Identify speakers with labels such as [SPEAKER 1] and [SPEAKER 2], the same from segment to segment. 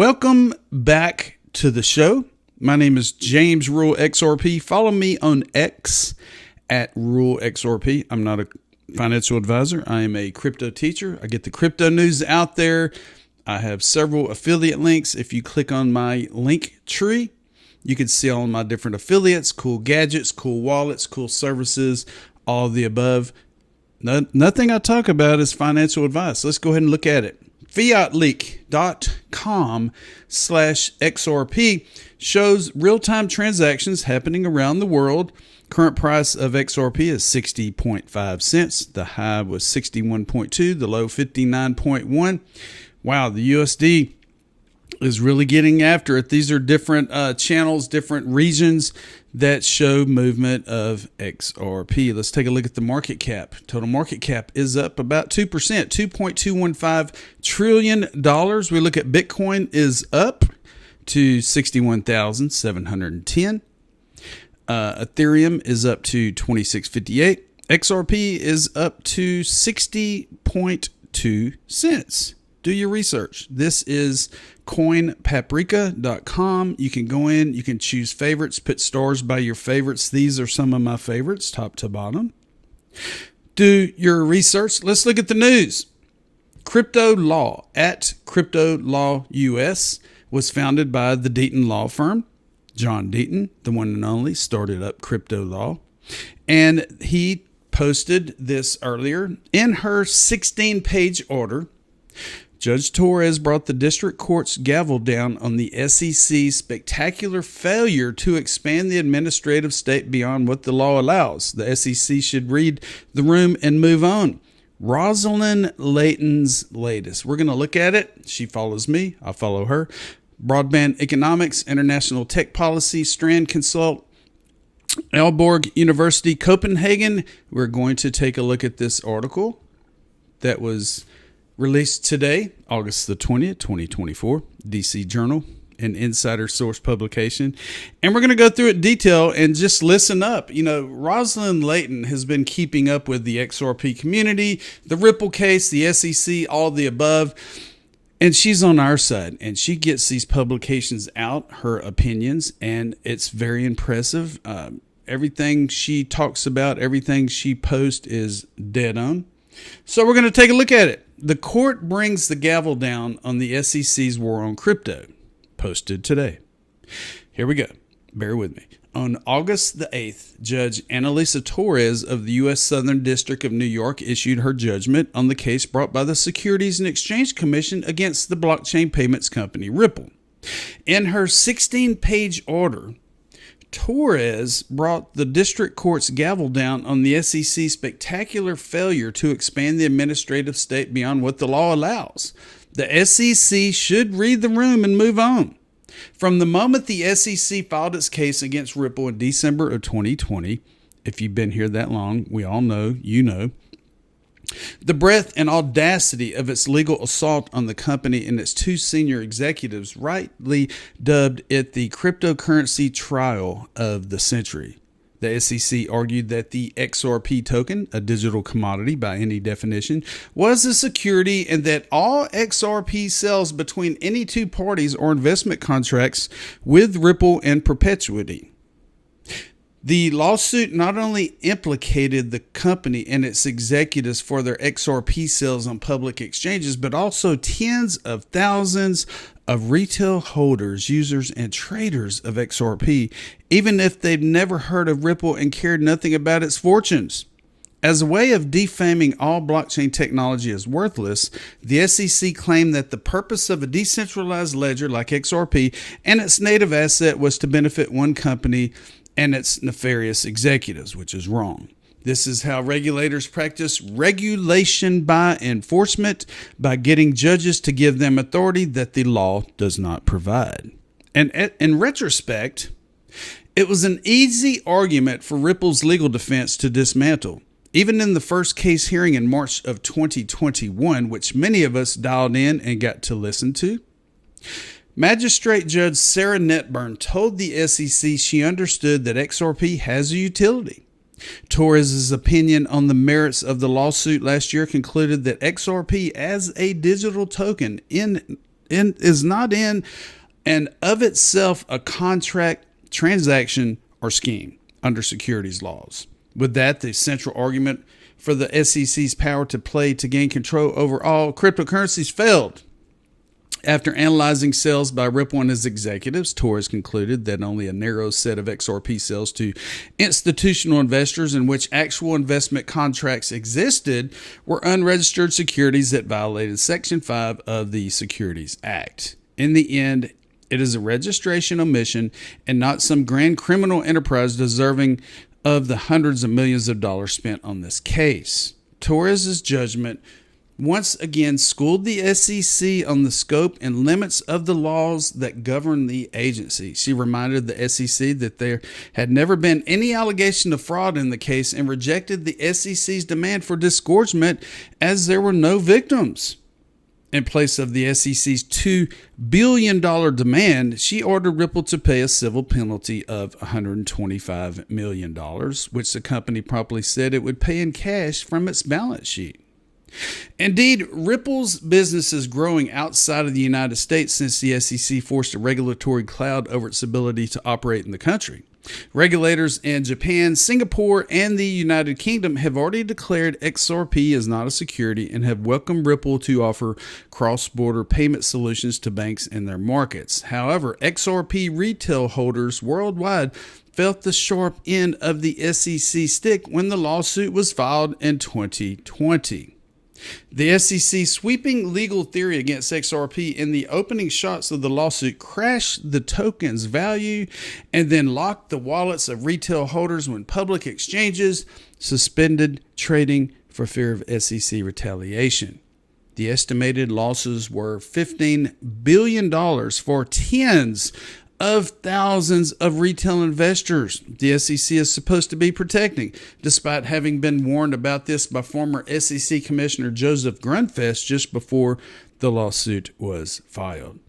[SPEAKER 1] Welcome back to the show. My name is James Rule XRP. Follow me on X at Rule XRP. I'm not a financial advisor. I am a crypto teacher. I get the crypto news out there. I have several affiliate links. If you click on my link tree, you can see all my different affiliates, cool gadgets, cool wallets, cool services, all of the above. Nothing I talk about is financial advice. Let's go ahead and look at it. Fiatleak.com/XRP shows real-time transactions happening around the world. Current price of XRP is 60.5 cents. The high was 61.2, the low 59.1. Wow, the USD is really getting after it. These are different channels, different regions that show movement of XRP. Let's take a look at the market cap. Total market cap is up about 2%, $2.215 trillion. We look at Bitcoin is up to 61,710. Ethereum is up to 2658. XRP is up to 60.2 cents. Do your research. This is coinpaprika.com. You can go in, you can choose favorites, put stars by your favorites. These are some of my favorites, top to bottom. Do your research. Let's look at the news. Crypto Law at Crypto Law US was founded by the Deaton law firm. John Deaton, the one and only, started up Crypto Law. And he posted this earlier. In her 16-page order, Judge Torres brought the district court's gavel down on the SEC's spectacular failure to expand the administrative state beyond what the law allows. The SEC should read the room and move on. Rosalind Layton's latest. We're going to look at it. She follows me. I follow her. Broadband Economics, International Tech Policy, Strand Consult, Aalborg University, Copenhagen. We're going to take a look at this article that was released today, August the 20th, 2024, DC Journal, an insider source publication. And we're going to go through it in detail and just listen up. You know, Rosalind Layton has been keeping up with the XRP community, the Ripple case, the SEC, all the above. And she's on our side, and she gets these publications out, her opinions, and it's very impressive. Everything she talks about, everything she posts is dead on. So we're going to take a look at it. The court brings the gavel down on the SEC's war on crypto, posted today. Here we go. Bear with me. On August the 8th, Judge Annalisa Torres of the U.S. Southern District of New York issued her judgment on the case brought by the Securities and Exchange Commission against the blockchain payments company Ripple. In her 16-page order, Torres brought the district court's gavel down on the SEC's spectacular failure to expand the administrative state beyond what the law allows. The SEC should read the room and move on. From the moment the SEC filed its case against Ripple in December of 2020, if you've been here that long, we all know, you know, the breadth and audacity of its legal assault on the company and its two senior executives rightly dubbed it the cryptocurrency trial of the century. The SEC argued that the XRP token, a digital commodity by any definition, was a security and that all XRP sales between any two parties or investment contracts with Ripple and perpetuity. The lawsuit not only implicated the company and its executives for their XRP sales on public exchanges, but also tens of thousands of retail holders, users, and traders of XRP, even if they've never heard of Ripple and cared nothing about its fortunes. As a way of defaming all blockchain technology as worthless, the SEC claimed that the purpose of a decentralized ledger like XRP and its native asset was to benefit one company and its nefarious executives, which is wrong. This is how regulators practice regulation by enforcement, by getting judges to give them authority that the law does not provide. And in retrospect, it was an easy argument for Ripple's legal defense to dismantle. Even in the first case hearing in March of 2021, which many of us dialed in and got to listen to, Magistrate Judge Sarah Netburn told the SEC she understood that XRP has a utility. Torres' opinion on the merits of the lawsuit last year concluded that XRP as a digital token in is not in and of itself a contract, transaction, or scheme under securities laws. With that, the central argument for the SEC's power to play to gain control over all cryptocurrencies failed. After analyzing sales by Ripple and its executives, Torres concluded that only a narrow set of XRP sales to institutional investors in which actual investment contracts existed were unregistered securities that violated Section 5 of the Securities Act. In the end, it is a registration omission and not some grand criminal enterprise deserving of the hundreds of millions of dollars spent on this case. Torres' judgment once again schooled the SEC on the scope and limits of the laws that govern the agency. She reminded the SEC that there had never been any allegation of fraud in the case and rejected the SEC's demand for disgorgement as there were no victims. In place of the SEC's $2 billion demand, she ordered Ripple to pay a civil penalty of $125 million, which the company promptly said it would pay in cash from its balance sheet. Indeed, Ripple's business is growing outside of the United States since the SEC forced a regulatory cloud over its ability to operate in the country. Regulators in Japan, Singapore, and the United Kingdom have already declared XRP is not a security and have welcomed Ripple to offer cross-border payment solutions to banks in their markets. However, XRP retail holders worldwide felt the sharp end of the SEC stick when the lawsuit was filed in 2020. The SEC's sweeping legal theory against XRP in the opening shots of the lawsuit crashed the token's value and then locked the wallets of retail holders when public exchanges suspended trading for fear of SEC retaliation. The estimated losses were $15 billion for tens of thousands of retail investors the SEC is supposed to be protecting, despite having been warned about this by former SEC Commissioner Joseph Grunfest just before the lawsuit was filed.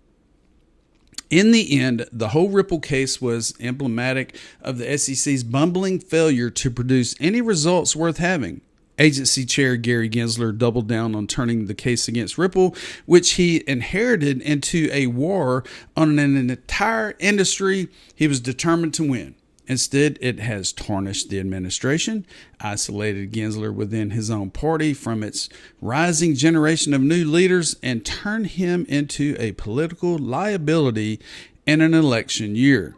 [SPEAKER 1] In the end, the whole Ripple case was emblematic of the SEC's bumbling failure to produce any results worth having. Agency Chair Gary Gensler doubled down on turning the case against Ripple, which he inherited, into a war on an entire industry he was determined to win. Instead, it has tarnished the administration, isolated Gensler within his own party from its rising generation of new leaders, and turned him into a political liability in an election year.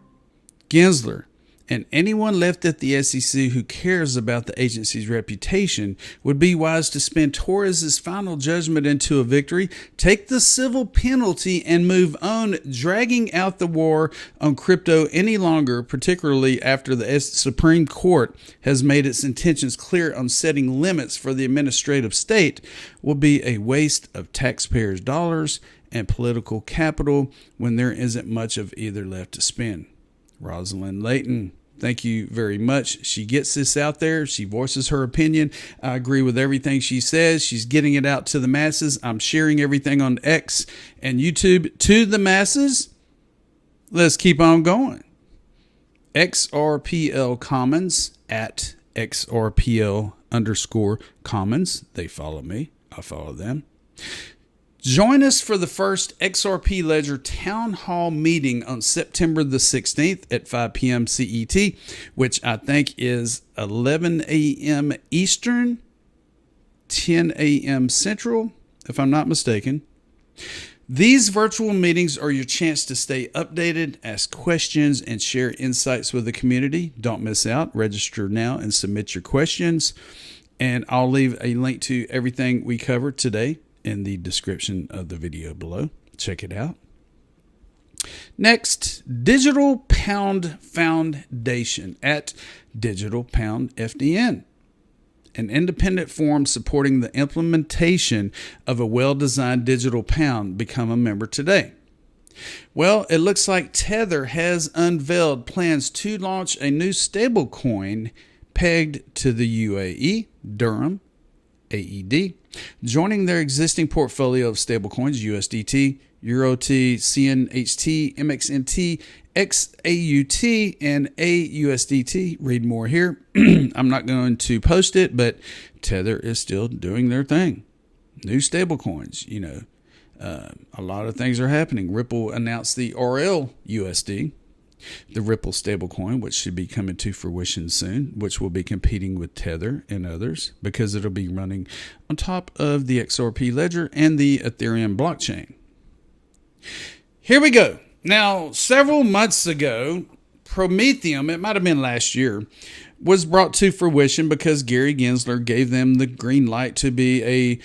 [SPEAKER 1] Gensler and anyone left at the SEC who cares about the agency's reputation would be wise to spin Torres' final judgment into a victory, take the civil penalty, and move on, dragging out the war on crypto any longer, particularly after the Supreme Court has made its intentions clear on setting limits for the administrative state, will be a waste of taxpayers' dollars and political capital when there isn't much of either left to spend. Rosalind Layton, thank you very much. She gets this out there. She voices her opinion. I agree with everything she says. She's getting it out to the masses. I'm sharing everything on X and YouTube to the masses. Let's keep on going. XRPL Commons at XRPL_Commons. They follow me. I follow them. Join us for the first XRP Ledger Town Hall meeting on September the 16th at 5 p.m. CET, which I think is 11 a.m. Eastern, 10 a.m. Central, if I'm not mistaken. These virtual meetings are your chance to stay updated, ask questions, and share insights with the community. Don't miss out. Register now and submit your questions. And I'll leave a link to everything we covered today in the description of the video below. Check it out. Next, Digital Pound Foundation at Digital Pound FDN, an independent forum supporting the implementation of a well-designed digital pound. Become a member today. Well, it looks like Tether has unveiled plans to launch a new stablecoin pegged to the UAE, Dirham, AED, joining their existing portfolio of stablecoins USDT, EURT, CNHT, MXNT, XAUT, and AUSDT. Read more here. I'm not going to post it, but Tether is still doing their thing. New stablecoins, A lot of things are happening. Ripple announced the RL USD, the Ripple stablecoin, which should be coming to fruition soon, which will be competing with Tether and others because it'll be running on top of the XRP ledger and the Ethereum blockchain. Here we go. Now, several months ago, Prometheum, it might have been last year, was brought to fruition because Gary Gensler gave them the green light to be a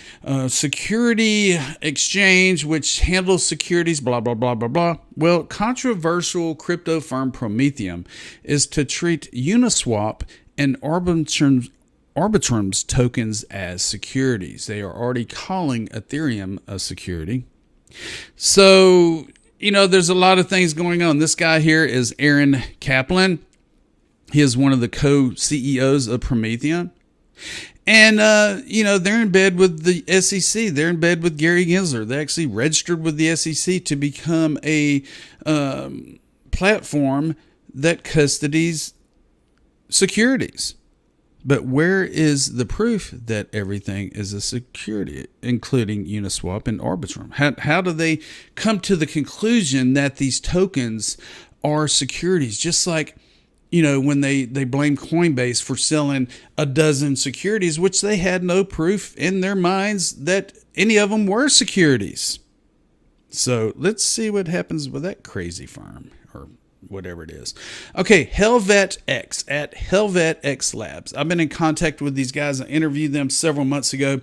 [SPEAKER 1] security exchange which handles securities, blah, blah, blah, blah, blah. Well, controversial crypto firm Prometheum is to treat Uniswap and Arbitrum's tokens as securities. They are already calling Ethereum a security. So, there's a lot of things going on. This guy here is Aaron Kaplan. He is one of the co-CEOs of Prometheum. And, they're in bed with the SEC. They're in bed with Gary Gensler. They actually registered with the SEC to become a platform that custodies securities. But where is the proof that everything is a security, including Uniswap and Arbitrum? How do they come to the conclusion that these tokens are securities? Just like, when they blame Coinbase for selling a dozen securities, which they had no proof in their minds that any of them were securities. So let's see what happens with that crazy firm or whatever it is. Okay, HelvetX at HelvetX Labs. I've been in contact with these guys. I interviewed them several months ago.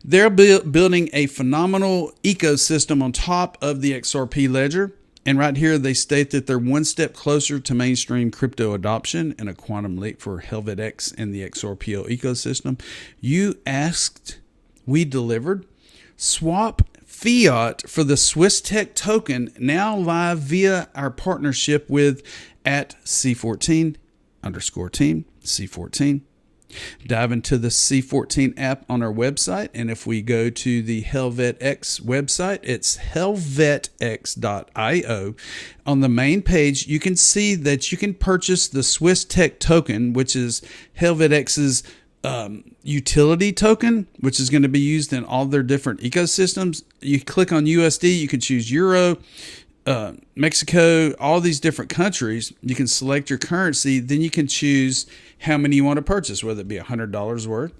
[SPEAKER 1] They're building a phenomenal ecosystem on top of the XRP ledger. And right here, they state that they're one step closer to mainstream crypto adoption and a quantum leap for HelvetX and the XRP ecosystem. You asked, we delivered. Swap fiat for the Swiss Tech token, now live via our partnership with at C14_team, C14. Dive into the C14 app on our website, and if we go to the HelvetX website, it's helvetx.io. On the main page, you can see that you can purchase the Swiss Tech token, which is HelvetX's utility token, which is going to be used in all their different ecosystems. You click on USD, you can choose Euro, Mexico, all these different countries. You can select your currency, then you can choose how many you want to purchase, whether it be $100 worth,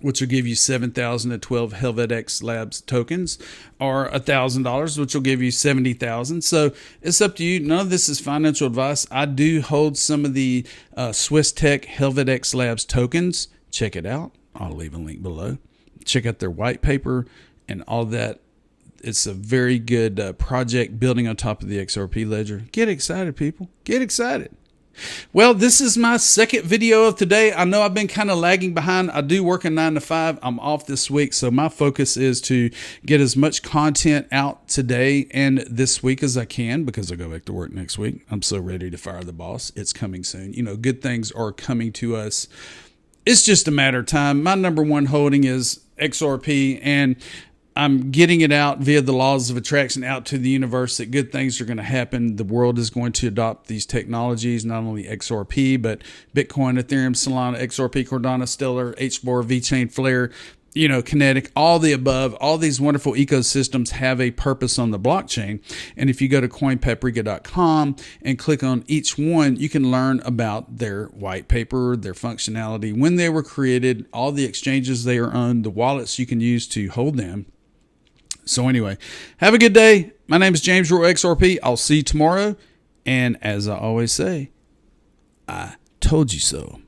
[SPEAKER 1] which will give you 7,012 HelvetX Labs tokens, or $1,000, which will give you 70,000. So it's up to you. None of this is financial advice. I do hold some of the Swiss Tech HelvetX Labs tokens. Check it out. I'll leave a link below. Check out their white paper and all that. It's a very good project building on top of the XRP ledger. Get excited, people. Get excited. Well, this is my second video of today. I know I've been kind of lagging behind. I do work a 9 to 5. I'm off this week, so my focus is to get as much content out today and this week as I can, because I go back to work next week. I'm so ready to fire the boss. It's coming soon. Good things are coming to us. It's just a matter of time. My number one holding is XRP, and I'm getting it out via the laws of attraction out to the universe that good things are going to happen. The world is going to adopt these technologies, not only XRP, but Bitcoin, Ethereum, Solana, XRP, Cardano, Stellar, HBAR, VeChain, Flare, Kinetic, all the above. All these wonderful ecosystems have a purpose on the blockchain. And if you go to coinpaprika.com and click on each one, you can learn about their white paper, their functionality, when they were created, all the exchanges they are on, the wallets you can use to hold them. So anyway, have a good day. My name is James Roy XRP. I'll see you tomorrow. And as I always say, I told you so.